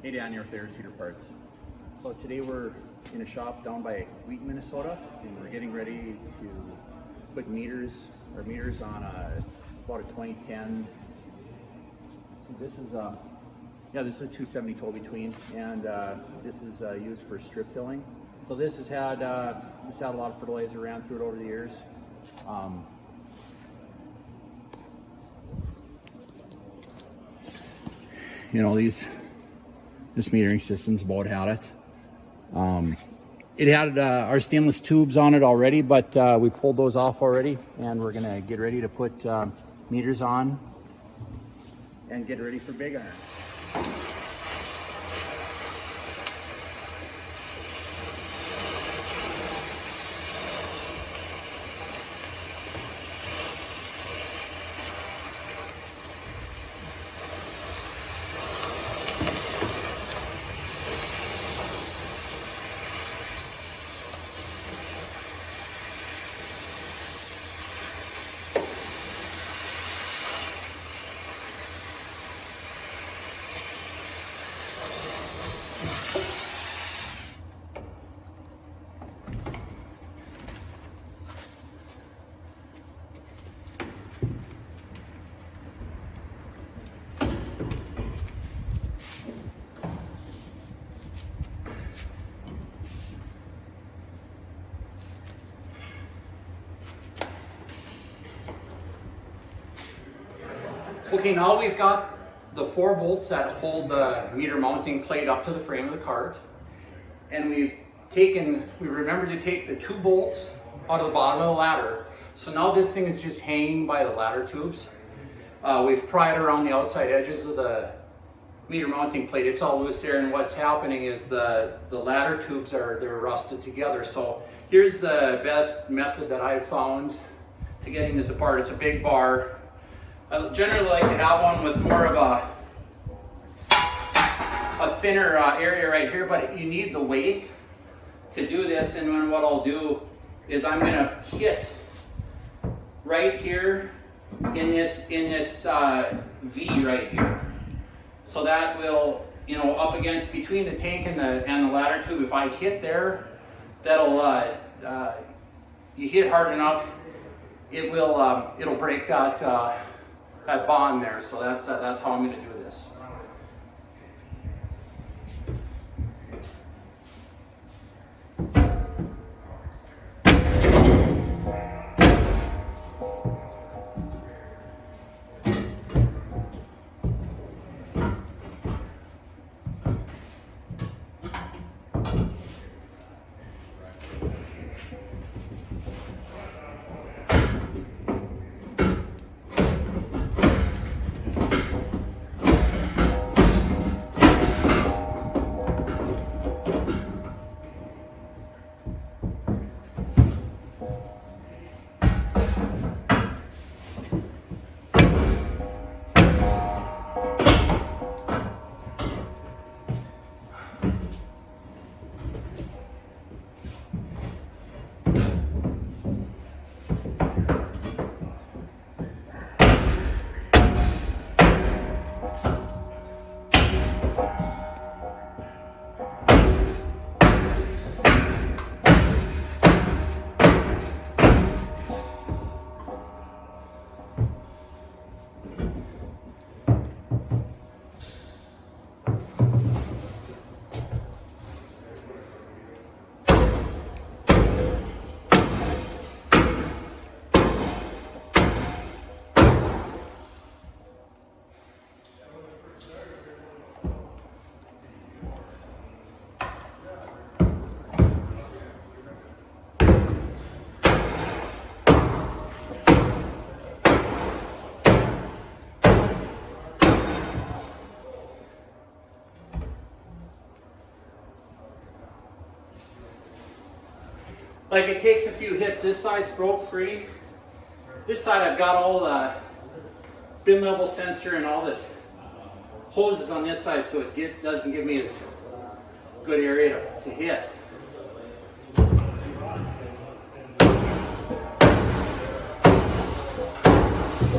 Hey Dan, here with Air Cedar Parts. So today we're in a shop down by Wheaton, Minnesota, and we're getting ready to put meters on about a 2010. So this is a 270 toe between, and this is used for strip tilling. So this has had a lot of fertilizer ran through it over the years. You know, this metering system's about had it. It had our stainless tubes on it already, but we pulled those off already, and we're gonna get ready to put meters on and get ready for big iron. Okay, now we've got the 4 bolts that hold the meter mounting plate up to the frame of the cart, and we remembered to take the 2 bolts out of the bottom of the ladder. So now this thing is just hanging by the ladder tubes. We've pried around the outside edges of the meter mounting plate. It's all loose there, and what's happening is the ladder tubes they're rusted together. So here's the best method that I've found to getting this apart. It's a big bar. I generally like to have one with more of a thinner area right here, but you need the weight to do this. And then what I'll do is I'm going to hit right here in this V right here. So that will, up against between the tank and the ladder tube. If I hit there, that'll you hit hard enough, it'll break that bond there. So that's how I'm going to do this. Like, it takes a few hits. This side's broke free. This side I've got all the bin level sensor and all this hoses on this side, so it doesn't give me as good area to hit.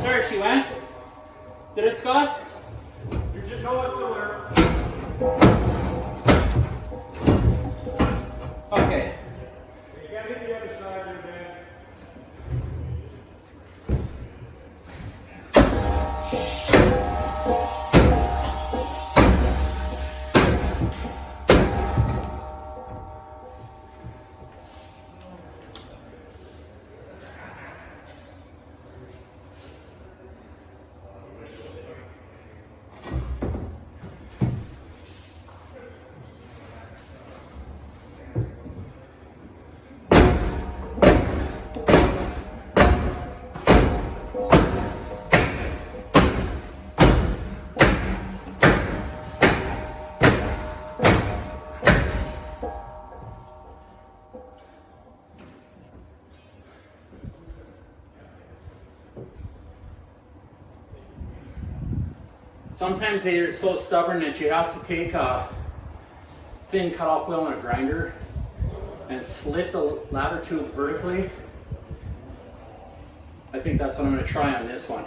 There she went. Did it, Scott? You just know it's still there. Sometimes they're so stubborn that you have to take a thin cutoff wheel and a grinder and slit the ladder tube vertically. I think that's what I'm going to try on this one.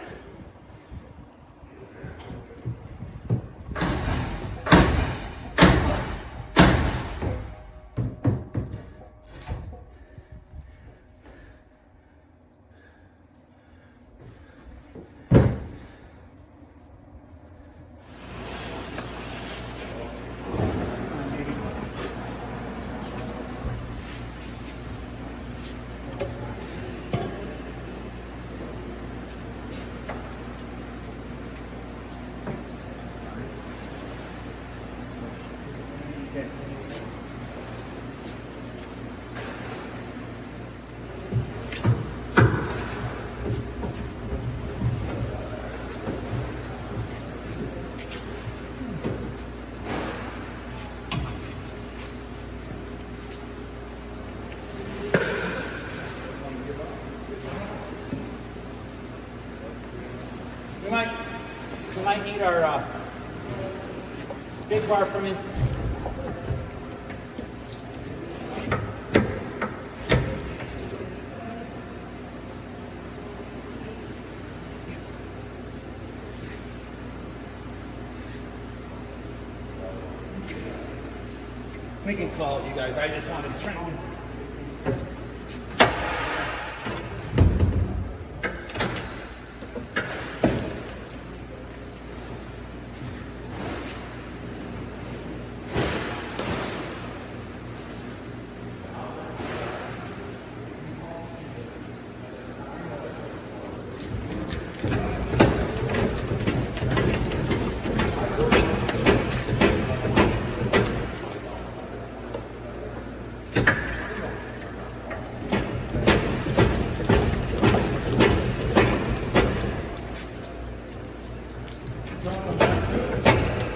We might need our big bar from inside. We can call it, you guys. I just wanted to try on.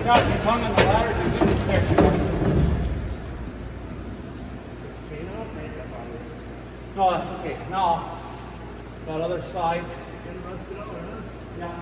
Got your tongue on the ladder, you get there. No, that's okay. Now, that other side. Yeah.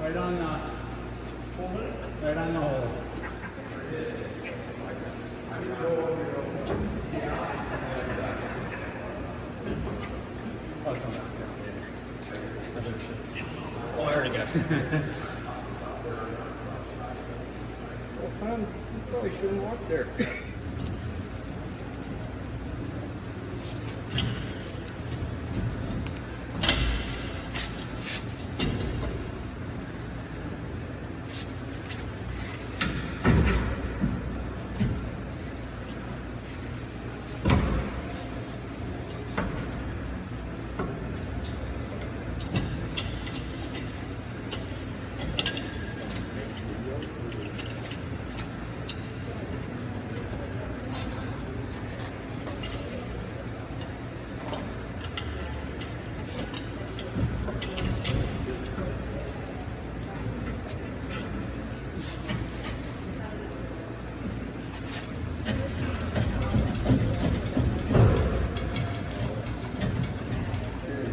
Right on the hole. Oh, I already got it. Well, you probably shouldn't walk there.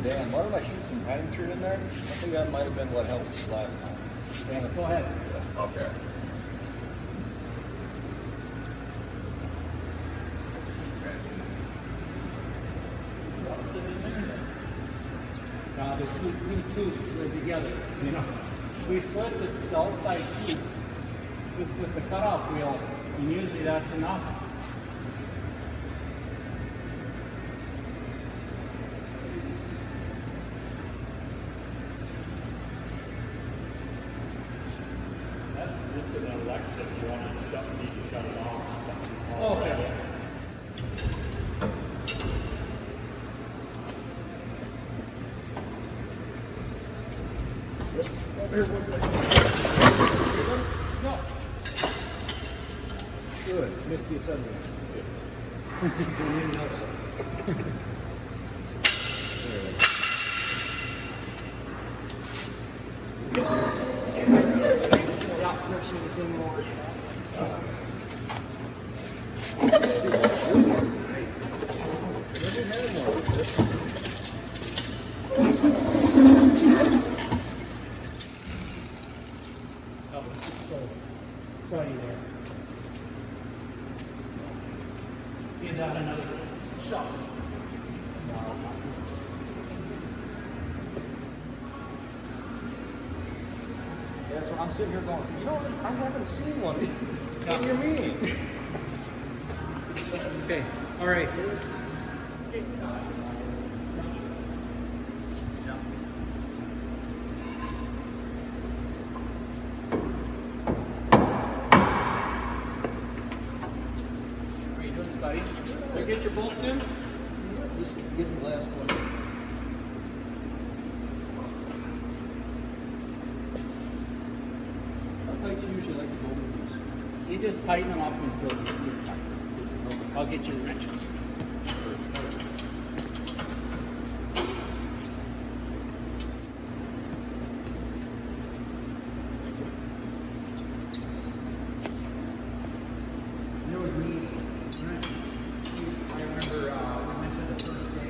Dan, why don't I shoot some agitator in there? I think that might have been what helped us last time. Dan, go ahead. Okay. The two tubes slid together. You know, we slid the outside tube just with the cutoff wheel, and usually that's enough. That's just an Alexa. If you want to shut, you need to shut it off. Okay. Here's 1 second. No. Good. Missed the assembly. We need another side. Give that another shot. That's what I'm sitting here going, you know, I haven't seen one. What do you mean? Okay, all right. What are you doing, Scotty? Did you get your bolts in? Just getting the last one. I like to usually like to go with these. You just tighten them up until you're tight. I'll get you the wrenches. You know, with me, I remember we went to the first day.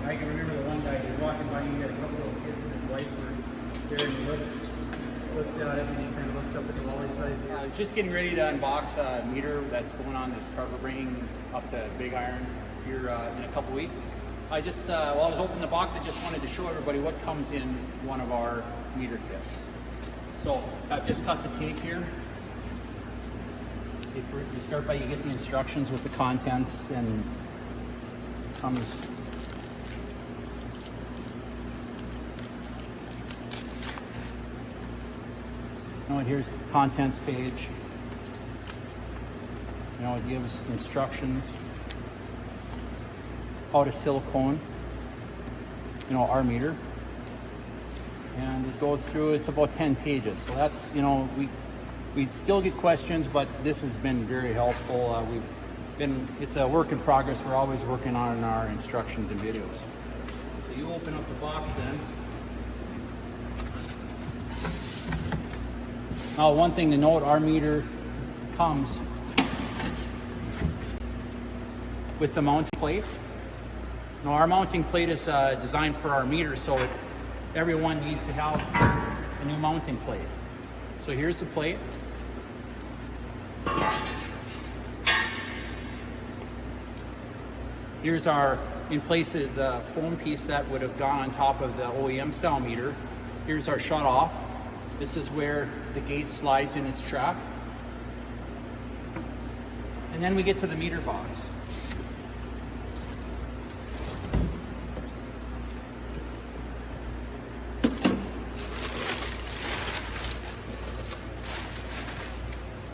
I can remember the one guy, he was walking by, he had a couple of kids and his wife were there, and he looks out as he kind of looks up at the wall size. I was just getting ready to unbox a meter that's going on this carver bringing up the big iron here in a couple weeks. I just, while I was opening the box, I just wanted to show everybody what comes in one of our meter kits. So I've just cut the tape here. You start by, you get the instructions with the contents, and it comes. Here's the contents page. It gives instructions. How to silicone, our meter. And it goes through, it's about 10 pages. So that's, we still get questions, but this has been very helpful. It's a work in progress. We're always working on our instructions and videos. So you open up the box then. Now, one thing to note, our meter comes with the mounting plate. Now, our mounting plate is designed for our meter, so everyone needs to have a new mounting plate. So here's the plate. Here's our, in place of the foam piece that would have gone on top of the OEM style meter. Here's our shut off. This is where the gate slides in its track. And then we get to the meter box.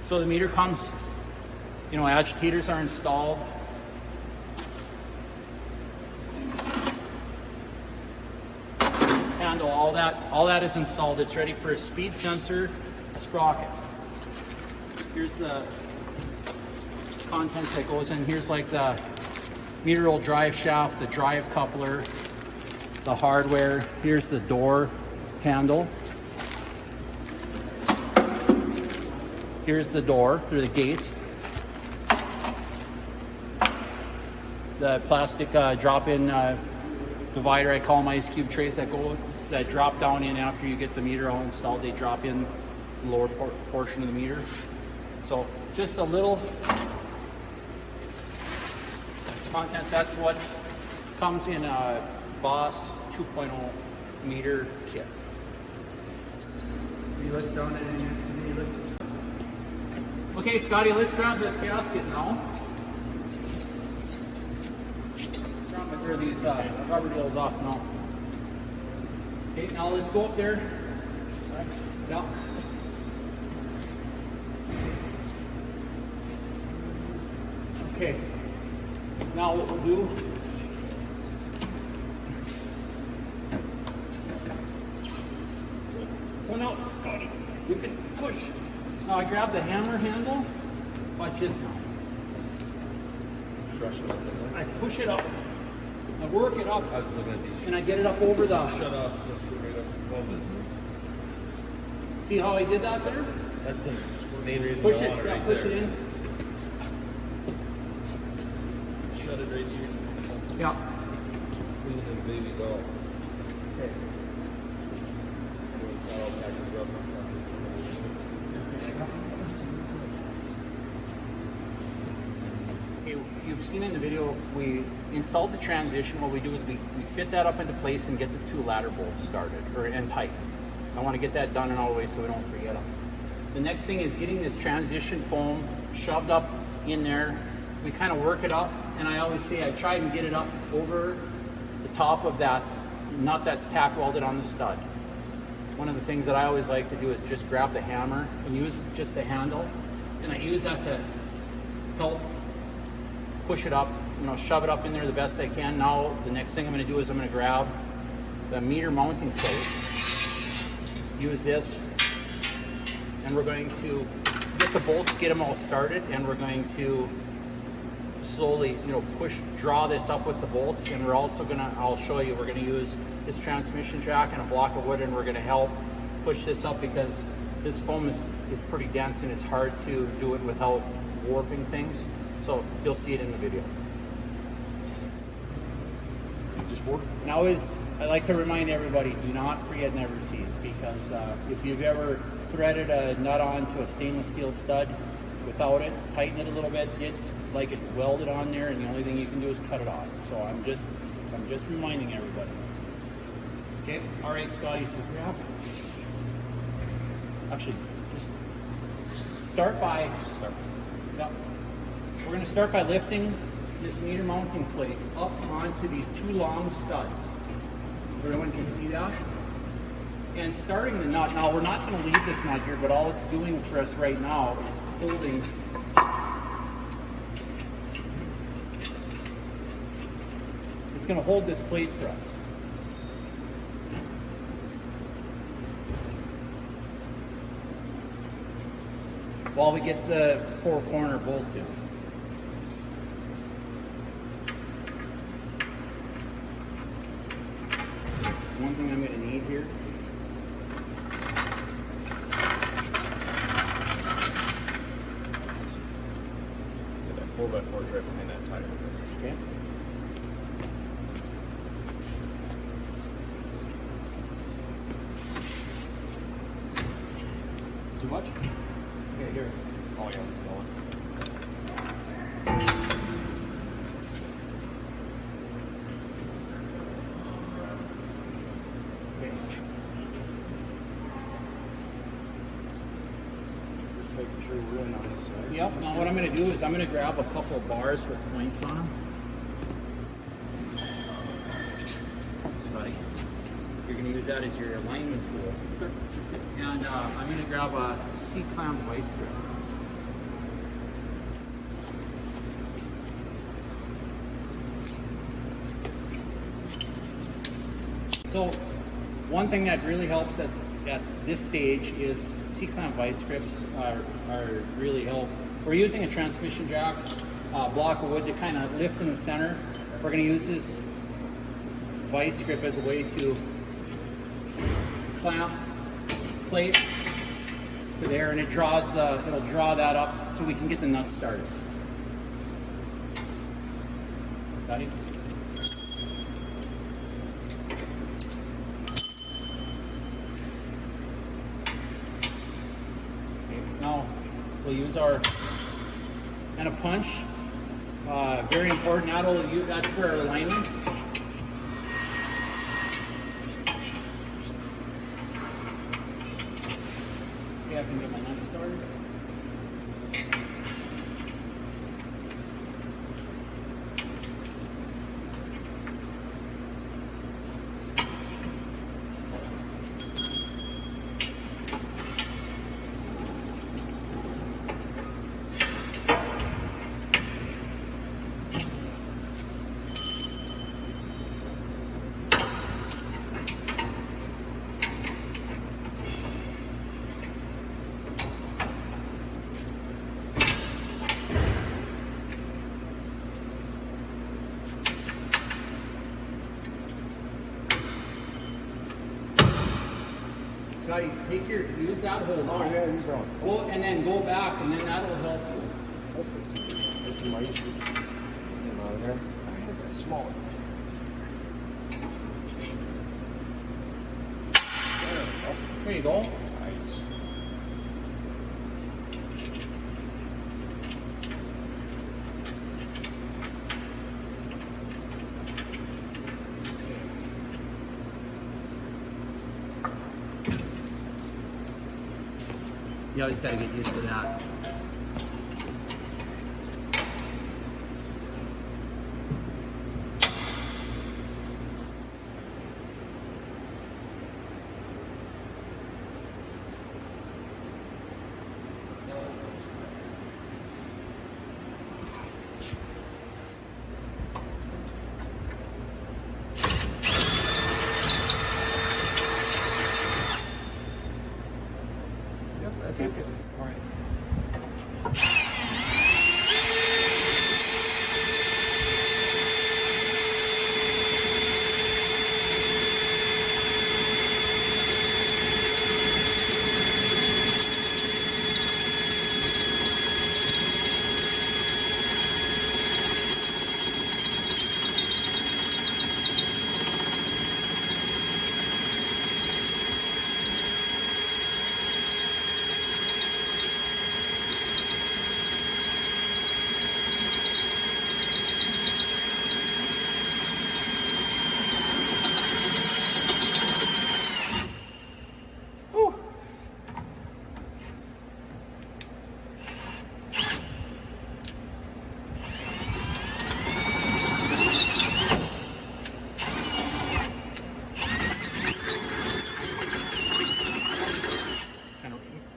So the meter comes, agitators are installed. Handle, all that is installed. It's ready for a speed sensor, sprocket. Here's the contents that goes in. Here's like the meter roll drive shaft, the drive coupler, the hardware. Here's the door handle. Here's the door, or the gate. The plastic drop-in divider, I call them ice cube trays that drop down in after you get the meter all installed. They drop in the lower portion of the meter. So just a little contents. That's what comes in a Boss 2.0 meter kit. Okay, Scotty, let's grab this gasket now. Start to clear these rubber deals off now. Okay, now let's go up there. Yeah. Okay. Now what we'll do. So now, Scotty, you can push. Now I grab the hammer handle. Watch this now. I push it up. I work it up. I was looking at these. And I get it up over the. Shut off. Let's go right up above it. See how I did that there? That's the main reason Push I it. want it Yeah, right push there. it in. Shut it right here. Yeah. Clean them babies off. Okay. It's not all packaged up. Okay, you've seen in the video, we installed the transition. What we do is we fit that up into place and get the two ladder bolts started and tightened. I want to get that done and all the way so we don't forget them. The next thing is getting this transition foam shoved up in there. We kind of work it up, and I always say I try and get it up over the top of that nut that's tack welded on the stud. One of the things that I always like to do is just grab the hammer and use just the handle, and I use that to help push it up, shove it up in there the best I can. Now the next thing I'm going to do is I'm going to grab the meter mounting plate, use this, and we're going to get the bolts, get them all started, and we're going to slowly, draw this up with the bolts. And we're also gonna, I'll show you, we're gonna use this transmission jack and a block of wood, and we're gonna help push this up because this foam is pretty dense and it's hard to do it without warping things. So you'll see it in the video. Just work. And always, I like to remind everybody, do not forget never cease, because if you've ever threaded a nut onto a stainless steel stud without it, tighten it a little bit, it's like it's welded on there, and the only thing you can do is cut it off. So I'm just reminding everybody. Okay, all right, Scotty, so grab. Actually, just start by. Yeah. We're going to start by lifting this meter mounting plate up onto these two long studs. Everyone can see that. And starting the nut, now we're not going to leave this nut here, but all it's doing for us right now is holding. It's going to hold this plate for us. While we get the four corner bolts in. One thing I'm going to need here. Get that 4x4 right behind that tire. Okay. Too much? Okay, here. Oh yeah. Okay. Making sure we're in on this side. Yep. Now what I'm going to do is I'm going to grab a couple of bars with points on them. Scotty, you're going to use that as your alignment tool. And I'm going to grab a C-clamp vice grip. So one thing that really helps at this stage is C-clamp vice grips are really help. We're using a transmission jack, block of wood to kind of lift in the center. We're going to use this vice grip as a way to clamp plate to there, and it'll draw that up so we can get the nuts started. Got it? Okay, now we'll use our, and a punch. Very important, that's for our alignment. Okay, I can get my nuts started. Now you use that hold on. Oh yeah, use that one. Go, and then go back, and then that'll help you. This is my issue. There. I had that smaller. There you go. Nice. You always got to get used to that. Okay. All right.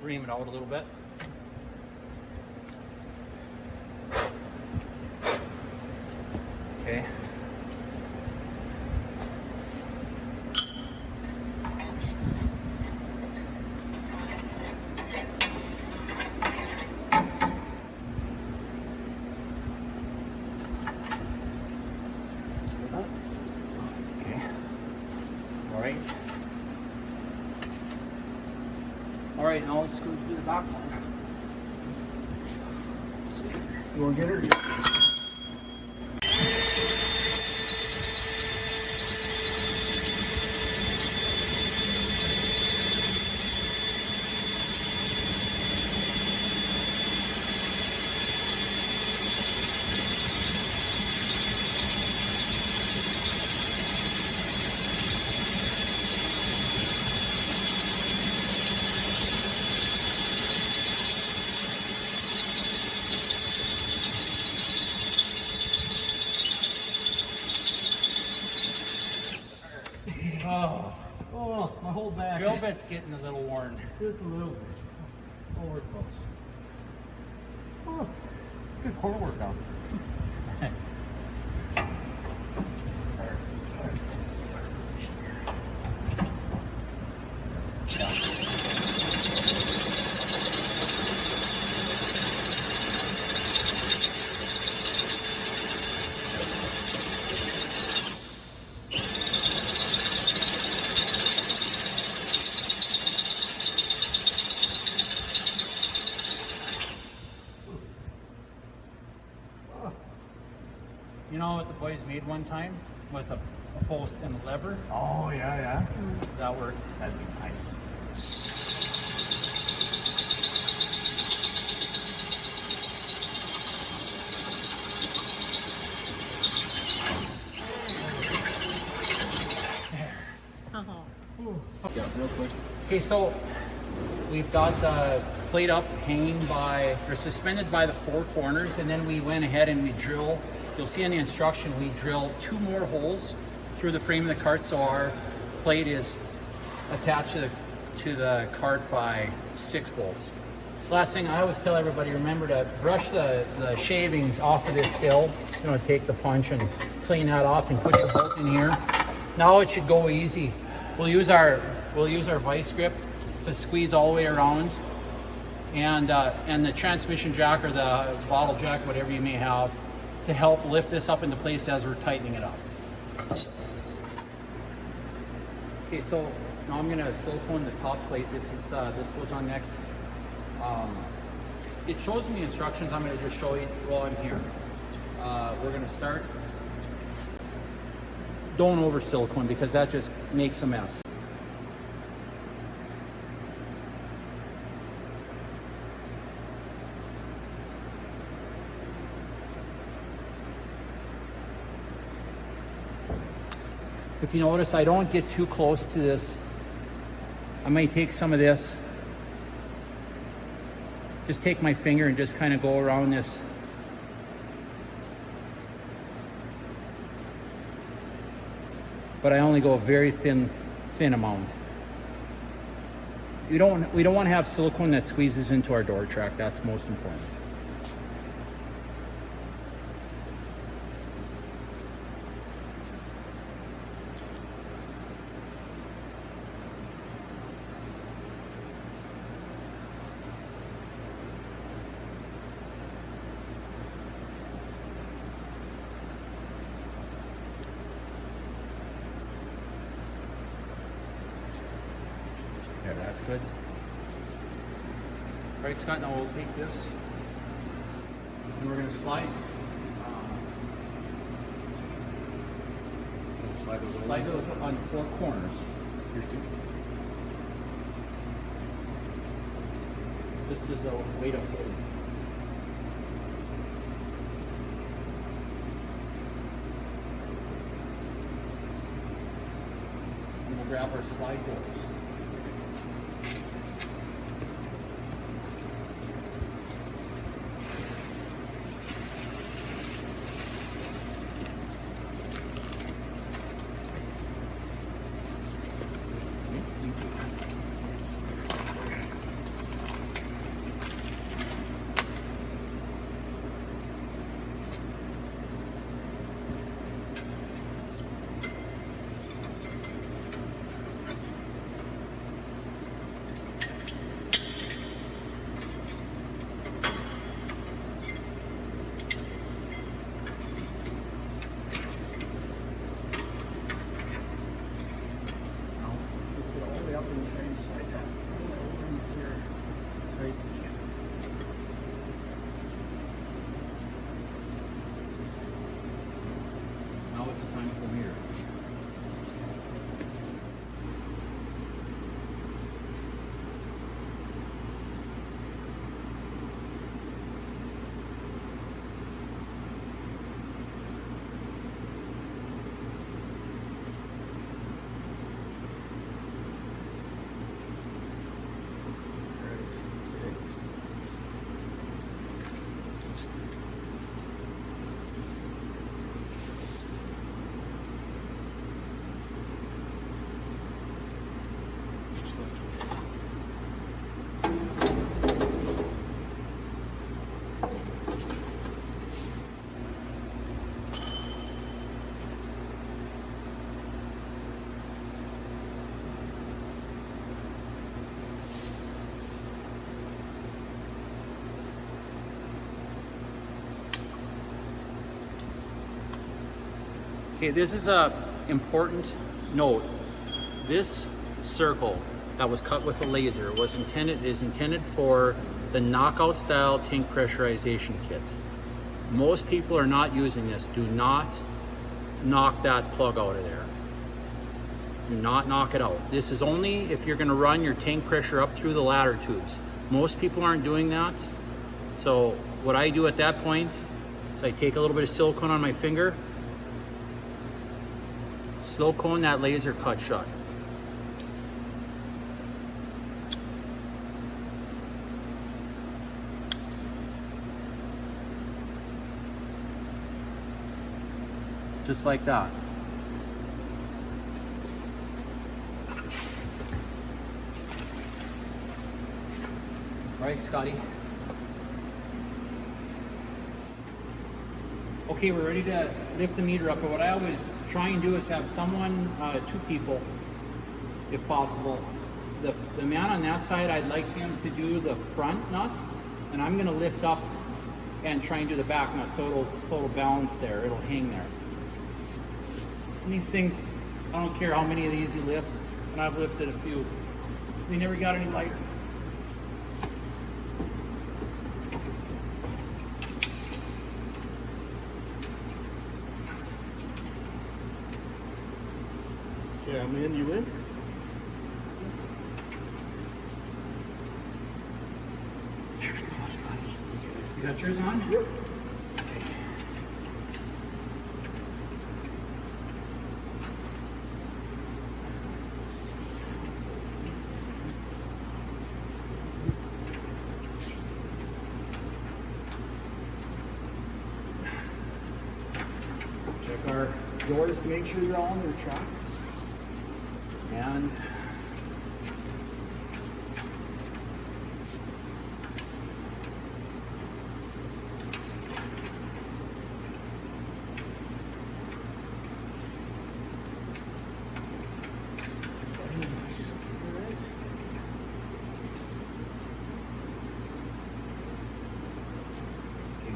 Ream it out a little bit. Okay. Okay. All right. All right, now let's go do the back one. You want to get her? Oh, my whole back. drill bit's getting a little worn. Just a little bit. Oh, we're close. Oh, good core workout. You know what the boys made one time with a post and a lever? Oh, yeah. That worked. That'd be nice. Okay, so we've got the plate up hanging by, or suspended by the four corners, and then we went ahead and we drill, you'll see in the instruction, we drill 2 more holes through the frame of the cart, so our plate is attached to the cart by 6 bolts. Last thing I always tell everybody, remember to brush the shavings off of this sill. You know, take the punch and clean that off and put your bolt in here. Now it should go easy. We'll use our vice grip to squeeze all the way around, and the transmission jack or the bottle jack, whatever you may have, to help lift this up into place as we're tightening it up. Okay, so now I'm going to silicone the top plate. This goes on next. It shows in the instructions. I'm going to just show you while I'm here. We're going to start. Don't over silicone because that just makes a mess. If you notice, I don't get too close to this. I might take some of this, just take my finger and just kind of go around this. But I only go a very thin amount. We don't want to have silicone that squeezes into our door track. That's most important. Okay, that's good. All right, Scott, now we'll take this and we're going to slide those on 4 corners. Here's 2. Just as a way to hold. And we'll grab our slide doors. Now it's time for mirror. Okay, this is a important note. This circle that was cut with a laser is intended for the knockout style tank pressurization kit. Most people are not using this. Do not knock that plug out of there. Do not knock it out. This is only if you're going to run your tank pressure up through the ladder tubes. Most people aren't doing that. So what I do at that point is I take a little bit of silicone on my finger, silicone that laser cut shut. just like that. Right, Scotty? Okay, we're ready to lift the meter up, but what I always try and do is have someone, 2 people, if possible. The man on that side, I'd like him to do the front nut, and I'm gonna lift up and try and do the back nut, so it'll balance there, it'll hang there. And these things, I don't care how many of these you lift, and I've lifted a few. We never got any light. Yeah, man, you in? You got yours on? Yep. Check our doors to make sure they're all on their tracks. And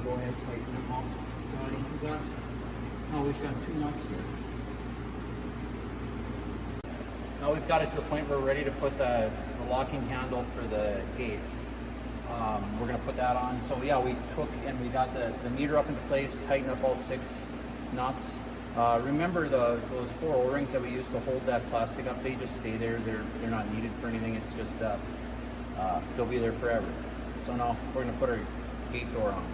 go ahead, tighten them up. Oh, we've got 2 nuts here. Now we've got it to the point where we're ready to put the locking handle for the gate. We're going to put that on. So yeah, we took and we got the meter up into place, tightened up all 6 nuts. Remember those 4 O-rings that we used to hold that plastic up, they just stay there. They're not needed for anything. It's just, they'll be there forever. So now we're going to put our gate door on.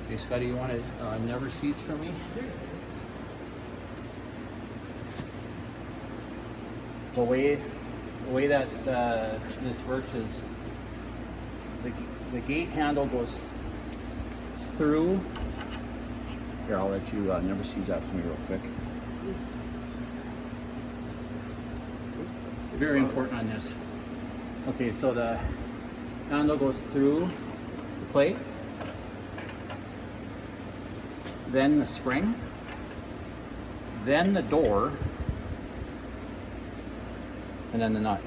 Okay, Scotty, you want to never cease for me? The way that this works is the gate handle goes through. Here, I'll let you never seize that for me real quick. Very important on this. Okay, so the handle goes through the plate, then the spring, then the door, and then the nut.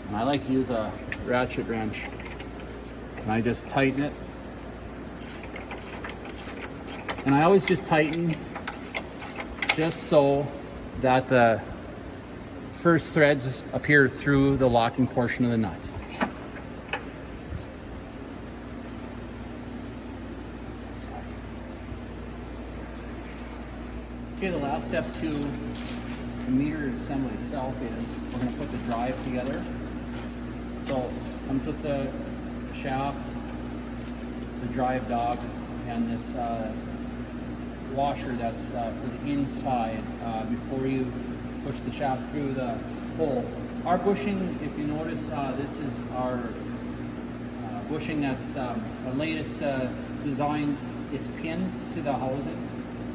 And I like to use a ratchet wrench, and I just tighten it. And I always just tighten just so that the first threads appear through the locking portion of the nut. Okay, the last step to the meter assembly itself is we're going to put the drive together. So it comes with the shaft, the drive dog, and this washer that's for the inside before you push the shaft through the hole. Our bushing, if you notice, this is our bushing that's the latest design. It's pinned to the housing.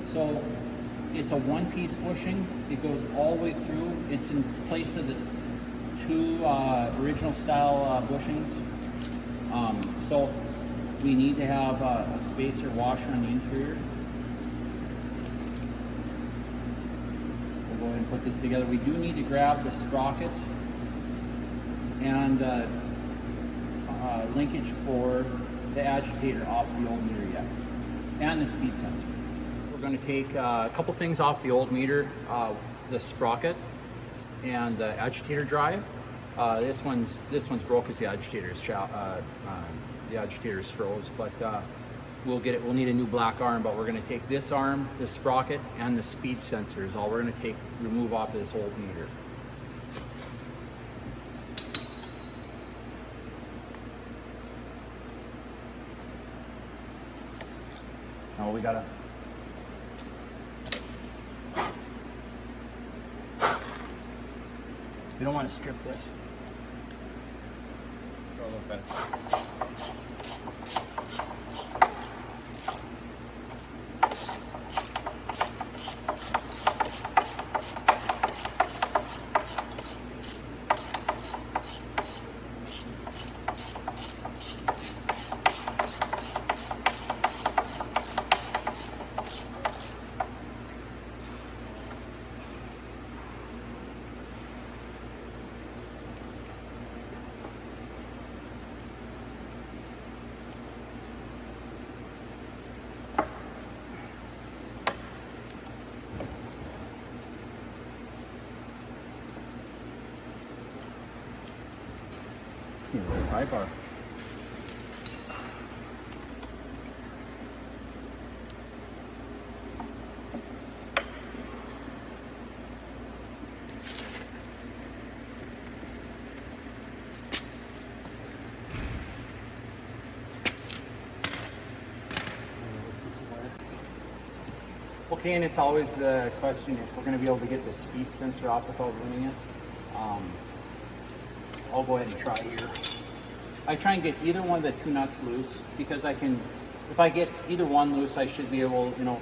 So it's a one-piece bushing. It goes all the way through. It's in place of the 2 original style bushings. So we need to have a spacer washer on the interior. We'll go ahead and put this together. We do need to grab the sprocket and linkage for the agitator off the old meter yet, and the speed sensor. We're going to take a couple things off the old meter, the sprocket and the agitator drive. This one's broke because the agitator's froze, but we'll need a new black arm. But we're going to take this arm, the sprocket, and the speed sensor is all we're going to remove off of this old meter. Now we gotta. We don't want to strip this. look at it. High bar. Okay, and it's always the question if we're going to be able to get the speed sensor off without ruining it. I'll go ahead and try here. I try and get either one of the two nuts loose because I can, if I get either one loose, I should be able, you know,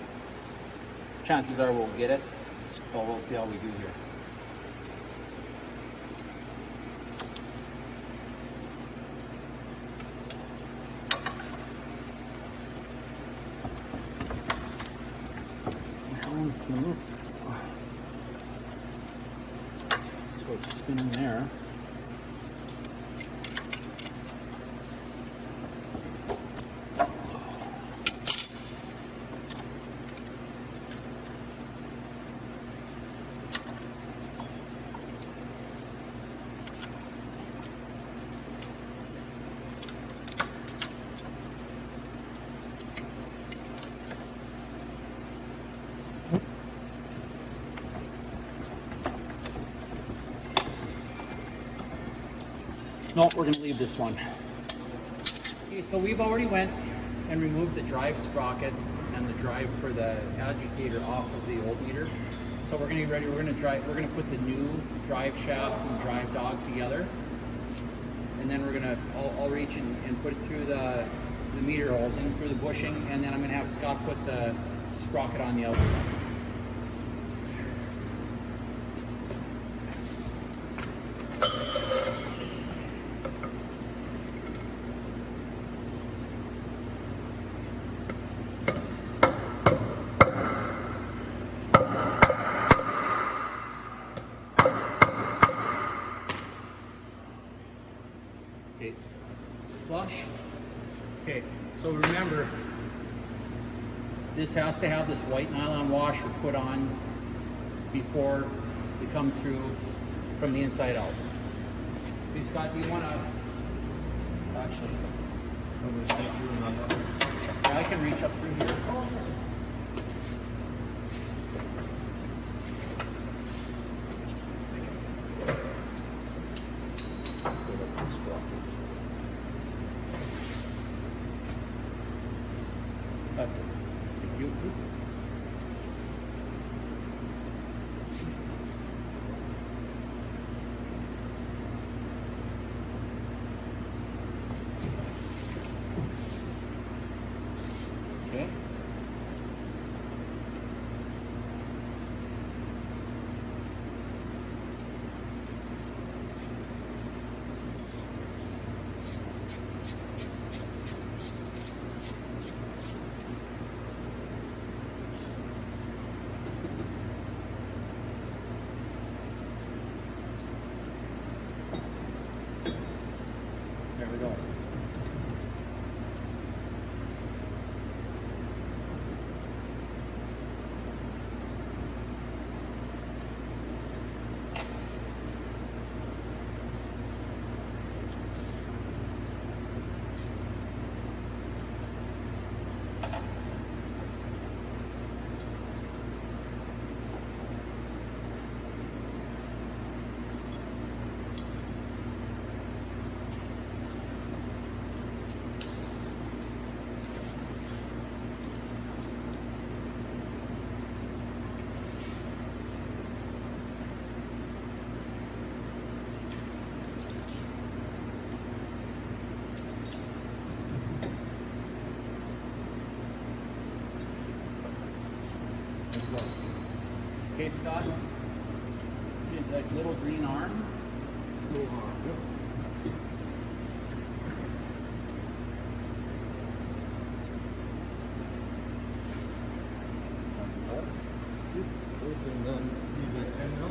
chances are we'll get it. But we'll see how we do here. So it's spinning there. No, we're going to leave this one. Okay, so we've already went and removed the drive sprocket and the drive for the agitator off of the old meter. So we're going to get ready. We're going to put the new drive shaft and drive dog together, and then we're going to I'll reach and put it through the meter holes in through the bushing, and then I'm going to have Scott put the sprocket on the outside. Okay, flush. Okay, so remember, this has to have this white nylon washer put on before we come through from the inside out. Okay, Scott, do you want to actually? I can reach up through here. Thank you. Okay. Okay, Scott. That little green arm. Little arm. Yep. And then leave that 10 now.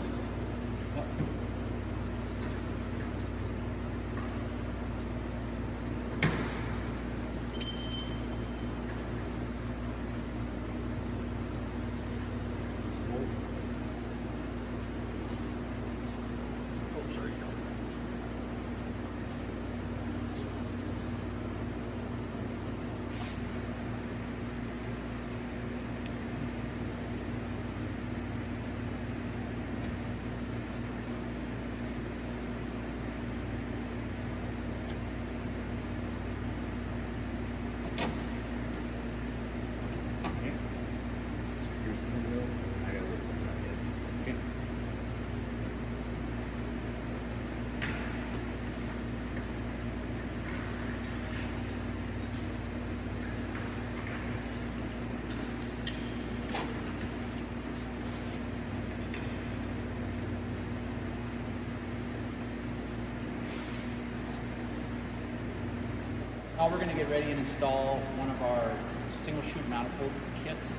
Now we're going to get ready and install one of our single shoot manifold kits.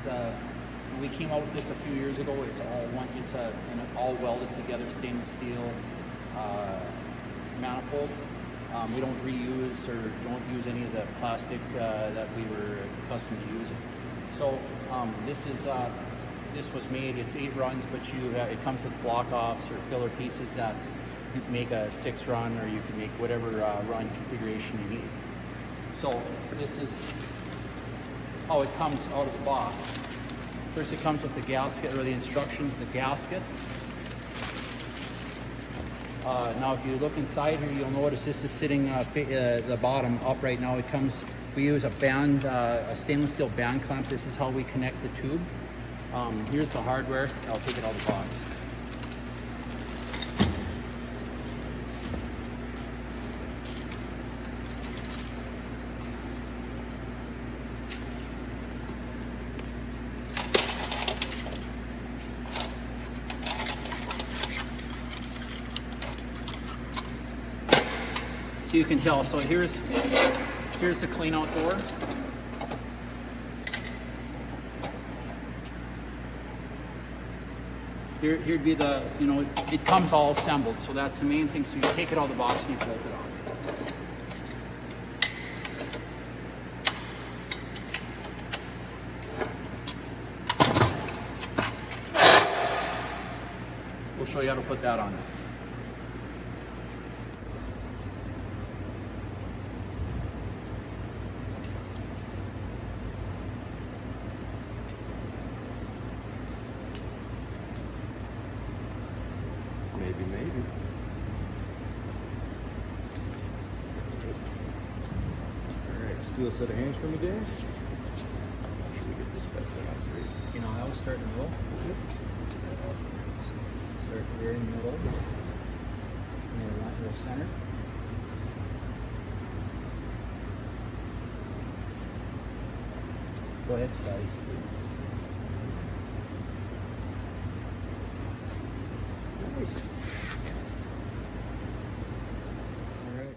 We came out with this a few years ago. It's an all welded together stainless steel manifold. We don't reuse or don't use any of the plastic that we were accustomed to using. So this was made. It's 8 runs, but it comes with block offs or filler pieces that you can make a 6 run, or you can make whatever run configuration you need. So this is how it comes out of the box. First it comes with the gasket, or the instructions, the gasket. Now if you look inside here, you'll notice this is sitting the bottom up right now. We use a stainless steel band clamp. This is how we connect the tube. Here's the hardware. I'll take it out of the box. So you can tell. So here's the clean out door. Here'd be the, it comes all assembled. So that's the main thing. So you take it out of the box and you bolt it on. We'll show you how to put that on. Maybe. Alright, steal a set of hands from me, Dan. Should we get this back down straight? I was starting to roll. Start here in the middle. And then right in the center. Go ahead, Scotty. Nice. All right.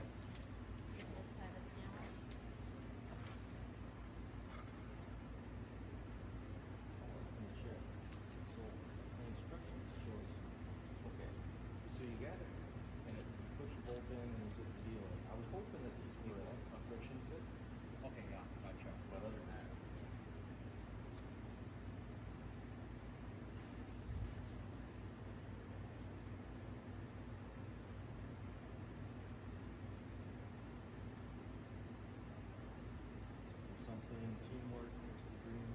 So you got it, and it puts your bolt in and you get the deal. I was hoping that these were a friction fit, Okay, yeah, gotcha. but other than that. Something, teamwork makes the dream.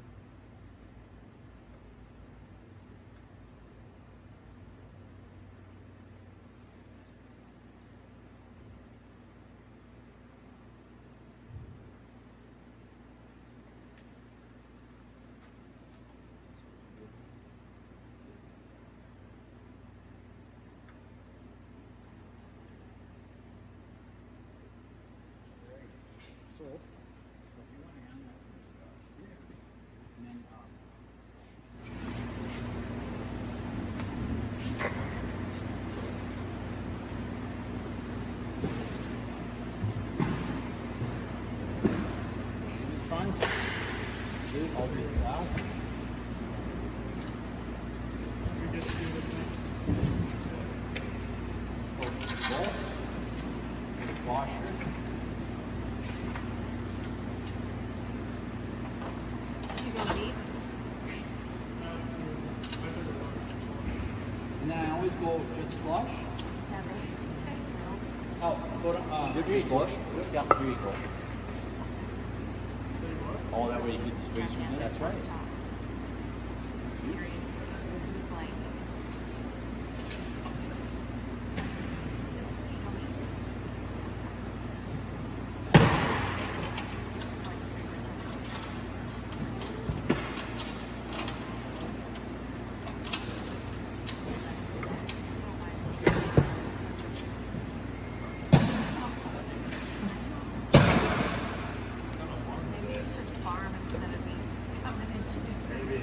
washer. You go deep. And then I always go just flush. Never. Okay. No. Oh, go to, Just flush? Yeah, here you go. Oh, that way you keep the spacers in? That's right. Tops. Series. Who's like. Maybe you should farm instead of me coming into it.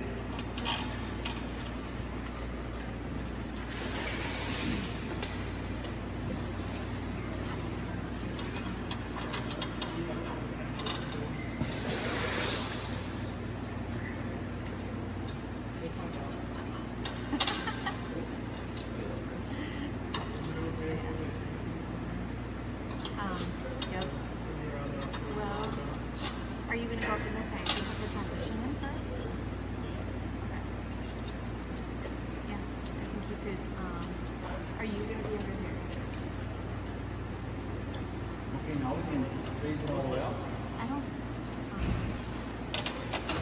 Yep. Well, are you gonna go up in the tank and put the transition in first? Okay. Yeah, I think you could, are you gonna be under here? Okay, now we can raise it all the way up. I don't,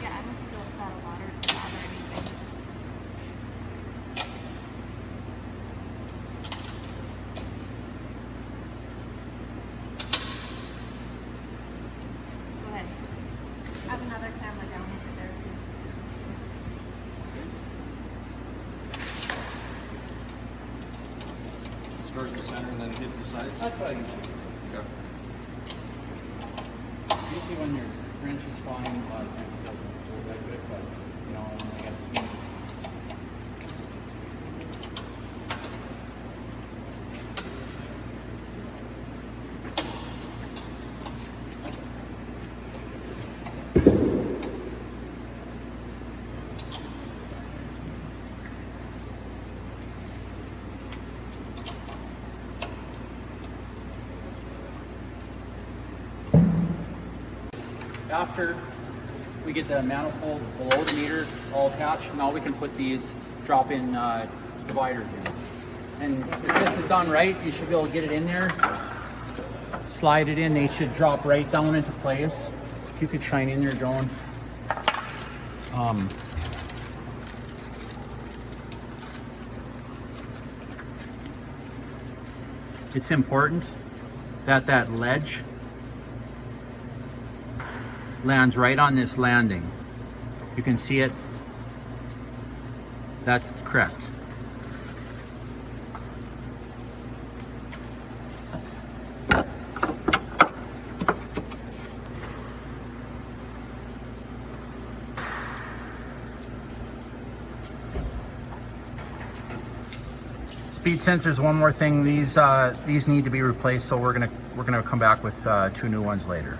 yeah, I don't think that'll bother anything. Go ahead. I have another camera down over there too. Start in the center and then hit the sides? That's what I usually do. Okay. Usually when your wrench is fine, a lot of times it doesn't go that good, but you know, when I got the keys. After we get the manifold below the meter all attached, now we can put these drop-in dividers in. And if this is done right, you should be able to get it in there, slide it in, they should drop right down into place. If you could shine in your drone. It's important that that ledge lands right on this landing. You can see it. That's correct. Speed sensors, one more thing, these need to be replaced, so we're gonna come back with 2 new ones later.